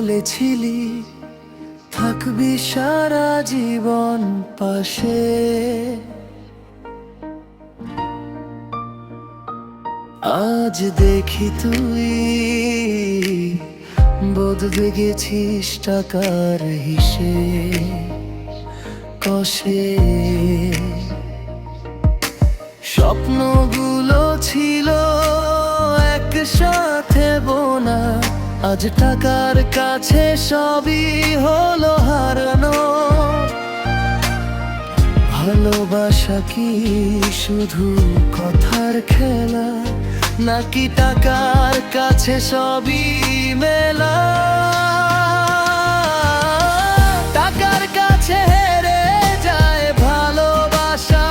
বলেছিলি থাকবি সারা জীবন পাশে, আজ দেখি তুই বদলে গেছিস টাকার হিসেব কষে। স্বপ্নগুলো ছিল একসাথে বোনা, আজ টাকার কাছে সবই হলো হারানো। ভালোবাসা কি শুধু কথার খেলা, নাকি টাকার কাছে সবই মেলা? টাকার কাছে হেরে যায় ভালোবাসা,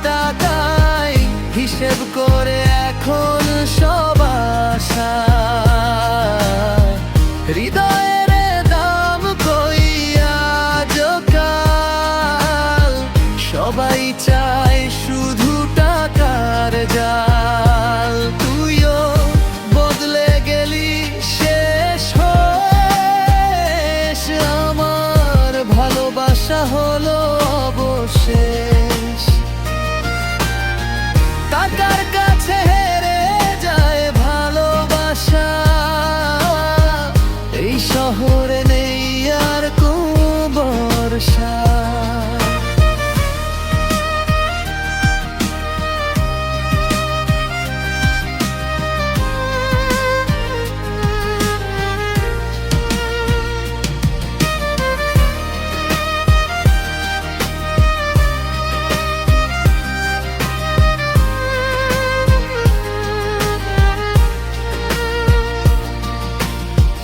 টাকায় হিসেব করে এখন সব আশা। হৃদয়ের দাম কই আজকাল, সবাই চায় শুধু টাকার জাল। তুইও বদলে গেলি শেষ হয়ে, আমার ভালোবাসা হলো অবশেষ। টাকার কাছে হেরে যায় ভালোবাসা, এই শহরে নেই আর কোনো ভরসা।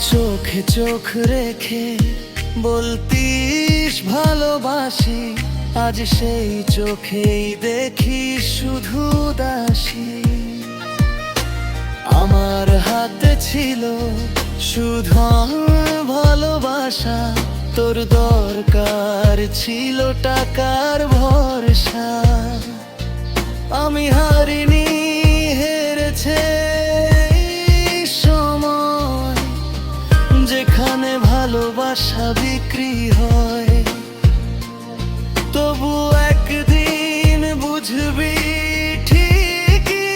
চোখে চোখ রেখে বলতিস ভালোবাসি, আজ সেই চোখেই দেখি শুধু দাসী। আমার হাতে ছিল শুধু ভালোবাসা, তোর দরকার ছিল টাকার ভরসা। আমি হারিনি, হেরেছে সময়, যেখানে ভালোবাসা বিক্রি হয়। তবু একদিন বুঝবি ঠিকই,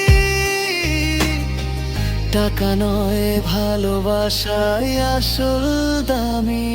টাকা নয় ভালোবাসাই আসল দামি।